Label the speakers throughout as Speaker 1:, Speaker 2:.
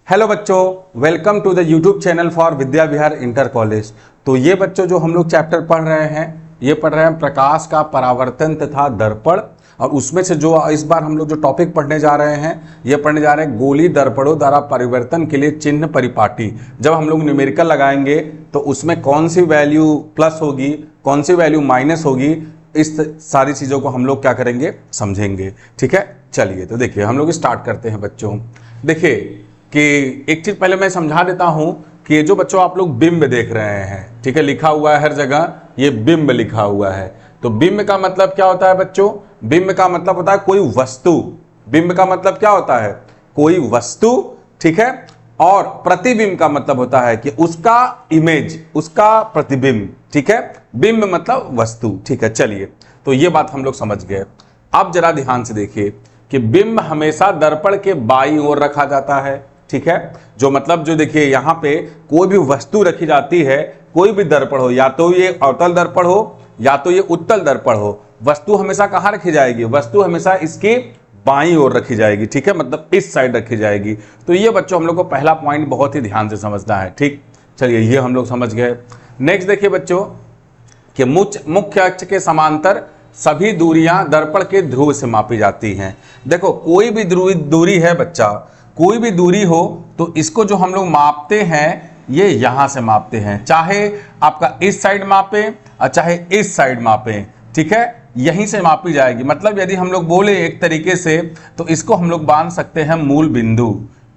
Speaker 1: Hello बच्चों, welcome to the YouTube channel for Vidya Vihar inter college. तो ये बच्चों जो हम लोग चैप्टर पढ़ रहे हैं, ये पढ़ रहे हैं प्रकाश का परावर्तन तथा दर्पण। और उसमें से जो इस बार हम लोग जो टॉपिक पढ़ने जा रहे हैं, ये पढ़ने जा रहे हैं गोली दर्पणों द्वारा परिवर्तन के लिए चिन्ह परिपाटी। जब हम लोग न्यूमेरिकल लगाएंगे तो उसमें कौन सी वैल्यू प्लस होगी, कौन सी वैल्यू माइनस होगी, इस सारी चीज़ों को हम लोग क्या करेंगे, समझेंगे। ठीक है, चलिए तो देखिए हम लोग स्टार्ट करते हैं बच्चों। देखिए कि एक चीज़ पहले मैं समझा देता हूं कि ये जो बच्चों आप लोग बिंब देख रहे हैं, ठीक है, लिखा हुआ है हर जगह ये बिंब लिखा हुआ है। तो बिंब का मतलब क्या होता है बच्चों? बिंब का मतलब होता है कोई वस्तु। बिंब का मतलब क्या होता है? कोई वस्तु, ठीक है। और प्रतिबिंब का मतलब होता है कि उसका इमेज, उसका प्रतिबिंब, ठीक है। बिंब मतलब वस्तु, ठीक है। चलिए तो ये बात हम लोग समझ गए। अब जरा ध्यान से देखिए कि बिंब हमेशा दर्पण के बाईं ओर रखा जाता है, ठीक है। जो मतलब जो देखिए यहाँ पे कोई भी वस्तु रखी जाती है, कोई भी दर्पण हो, या तो ये अवतल दर्पण हो या तो ये उत्तल दर्पण हो, वस्तु हमेशा कहाँ रखी जाएगी? वस्तु हमेशा इसकी बाईं ओर रखी जाएगी, ठीक है, मतलब इस साइड रखी जाएगी। तो ये बच्चों हम लोग को पहला पॉइंट बहुत ही ध्यान से समझना है, ठीक। चलिए ये हम लोग समझ गए। नेक्स्ट देखिए बच्चों कि मुख्य अक्ष के समांतर सभी दूरियां दर्पण के ध्रुव से मापी जाती हैं। देखो कोई भी दूरी है बच्चा, कोई भी दूरी हो तो इसको जो हम लोग मापते हैं ये यहां से मापते हैं, चाहे आपका इस साइड मापे और चाहे इस साइड मापे, ठीक है, यहीं से मापी जाएगी। मतलब यदि हम लोग बोले एक तरीके से तो इसको हम लोग मान सकते हैं मूल बिंदु।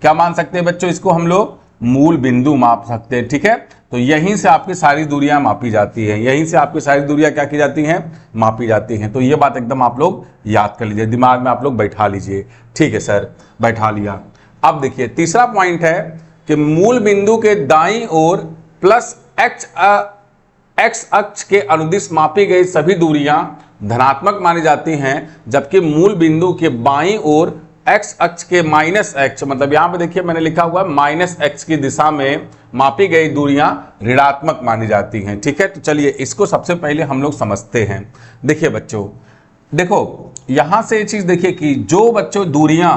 Speaker 1: क्या मान सकते हैं बच्चों? इसको हम लोग मूल बिंदु माप सकते हैं, ठीक है। तो यहीं से आपकी सारी दूरियां मापी जाती हैं, यहीं से आपकी सारी दूरियां क्या की जाती हैं? मापी जाती हैं। तो ये बात एकदम आप लोग याद कर लीजिए, दिमाग में आप लोग बैठा लीजिए। ठीक है सर, बैठा लिया। अब देखिए तीसरा पॉइंट है कि मूल बिंदु के दाईं ओर प्लस एक्स अक्ष के अनुदिश मापी गई सभी दूरियां धनात्मक मानी जाती हैं, जबकि मूल बिंदु के बाईं ओर एक्स अक्ष के माइनस एक्स, मतलब यहां पे देखिए मैंने लिखा हुआ है माइनस एक्स की दिशा में मापी गई दूरियां ऋणात्मक मानी जाती हैं, ठीक है। तो चलिए इसको सबसे पहले हम लोग समझते हैं। देखिए बच्चों, देखो यहां से ये चीज देखिए कि जो बच्चों दूरियां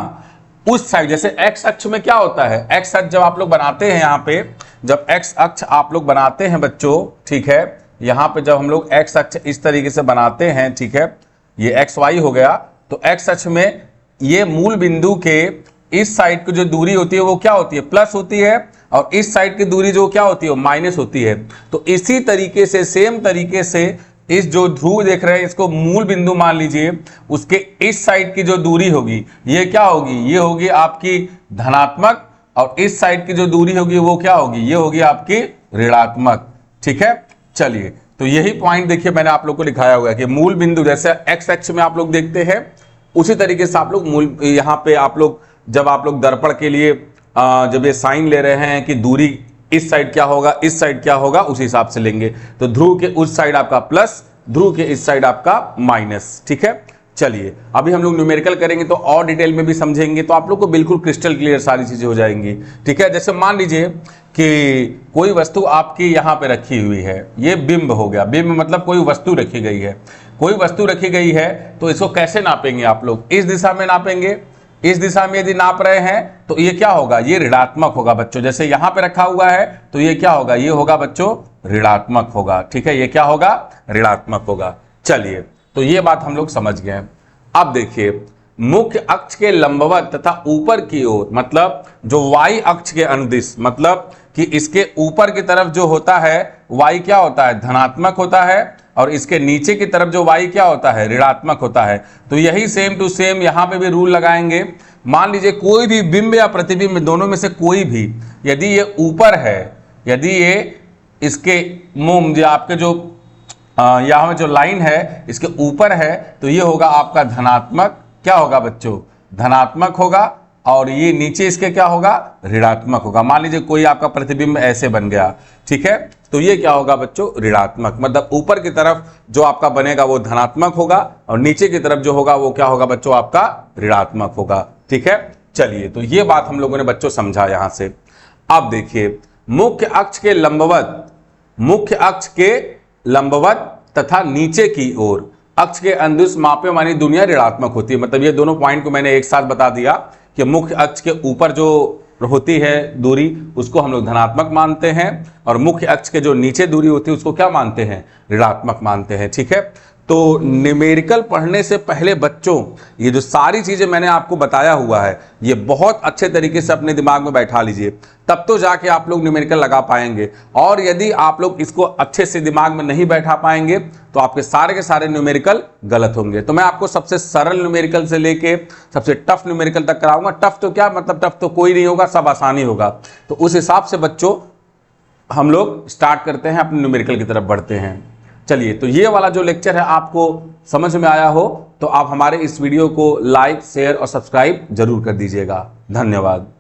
Speaker 1: उस साइड, जैसे एक्स अक्ष में क्या होता है, एक्स अक्ष जब आप लोग बनाते हैं, यहाँ पे जब एक्स अक्ष आप लोग बनाते हैं बच्चों, ठीक है, यहाँ पे जब हम लोग एक्स अक्ष इस तरीके से बनाते हैं, ठीक है, ये एक्स वाई हो गया, तो एक्स अक्ष में ये मूल बिंदु के इस साइड की जो दूरी होती है वो क्या होती है? प्लस होती है, और इस साइड की दूरी जो क्या होती है? माइनस होती है। तो इसी तरीके से, सेम तरीके से इस जो ध्रुव देख रहे हैं इसको मूल बिंदु मान लीजिए, उसके इस साइड की जो दूरी होगी ये क्या होगी? ये होगी आपकी धनात्मक, और इस साइड की जो दूरी होगी वो क्या होगी? ये होगी आपकी ऋणात्मक, ठीक है। चलिए तो यही पॉइंट देखिए मैंने आप लोग को लिखाया हुआ है कि मूल बिंदु जैसे एक्स अक्ष में आप लोग देखते हैं, उसी तरीके से आप लोग मूल, यहाँ पे आप लोग जब आप लोग दर्पण के लिए जब ये साइन ले रहे हैं कि दूरी इस साइड क्या होगा, इस साइड क्या होगा, उसी हिसाब से लेंगे। तो ध्रुव के उस साइड आपका प्लस, ध्रुव के इस साइड आपका माइनस, ठीक है। चलिए अभी हम लोग न्यूमेरिकल करेंगे तो और डिटेल में भी समझेंगे, तो आप लोग को बिल्कुल क्रिस्टल क्लियर सारी चीजें हो जाएंगी, ठीक है। जैसे मान लीजिए कि कोई वस्तु आपकी यहाँ पे रखी हुई है, ये बिंब हो गया। बिंब मतलब कोई वस्तु रखी गई है, कोई वस्तु रखी गई है, तो इसको कैसे नापेंगे आप लोग? इस दिशा में नापेंगे। इस दिशा में यदि नाप रहे हैं तो ये क्या होगा? ये ऋणात्मक होगा बच्चों। जैसे यहां पे रखा हुआ है तो ये क्या होगा? ये होगा बच्चों ऋणात्मक होगा, ठीक है। ये क्या होगा? ऋणात्मक होगा। चलिए तो ये बात हम लोग समझ गए। अब देखिए मुख्य अक्ष के लंबवत तथा ऊपर की ओर, मतलब जो वाई अक्ष के अनुदिश, मतलब कि इसके ऊपर की तरफ जो होता है वाई क्या होता है? धनात्मक होता है, और इसके नीचे की तरफ जो वाई क्या होता है? ऋणात्मक होता है। तो यही सेम टू सेम यहां पे भी रूल लगाएंगे। मान लीजिए कोई भी बिंब या प्रतिबिंब, दोनों में से कोई भी, यदि ये ऊपर है, यदि ये इसके मुंह जो आपके जो यहाँ जो लाइन है इसके ऊपर है, तो ये होगा आपका धनात्मक। क्या होगा बच्चों? धनात्मक होगा। और ये नीचे इसके क्या होगा? ऋणात्मक होगा। मान लीजिए कोई आपका प्रतिबिंब ऐसे बन गया, ठीक है, तो ये क्या होगा बच्चों? ऋणात्मक। मतलब ऊपर की तरफ जो आपका बनेगा वो धनात्मक होगा, और नीचे की तरफ जो होगा वो क्या होगा बच्चों? आपका ऋणात्मक होगा, ठीक है। चलिए तो ये बात हम लोगों ने बच्चों समझा यहां से। अब देखिए मुख्य अक्ष के लंबवत, मुख्य अक्ष के लंबवत तथा नीचे की ओर अक्ष के अनुदिश मापे मानी दूरियां ऋणात्मक होती है। मतलब ये दोनों पॉइंट को मैंने एक साथ बता दिया कि मुख्य अक्ष के ऊपर जो होती है दूरी, उसको हम लोग धनात्मक मानते हैं, और मुख्य अक्ष के जो नीचे दूरी होती है उसको क्या मानते हैं, ऋणात्मक मानते हैं। ठीक है, तो न्यूमेरिकल पढ़ने से पहले बच्चों ये जो सारी चीजें मैंने आपको बताया हुआ है ये बहुत अच्छे तरीके से अपने दिमाग में बैठा लीजिए, तब तो जाके आप लोग न्यूमेरिकल लगा पाएंगे। और यदि आप लोग इसको अच्छे से दिमाग में नहीं बैठा पाएंगे तो आपके सारे के सारे न्यूमेरिकल गलत होंगे। तो मैं आपको सबसे सरल न्यूमेरिकल से लेके सबसे टफ न्यूमेरिकल तक कराऊंगा। टफ तो क्या मतलब, टफ तो कोई नहीं होगा, सब आसानी होगा। तो उस हिसाब से बच्चों हम लोग स्टार्ट करते हैं, अपने न्यूमेरिकल की तरफ बढ़ते हैं। चलिए, तो ये वाला जो लेक्चर है आपको समझ में आया हो तो आप हमारे इस वीडियो को लाइक, शेयर और सब्सक्राइब जरूर कर दीजिएगा। धन्यवाद।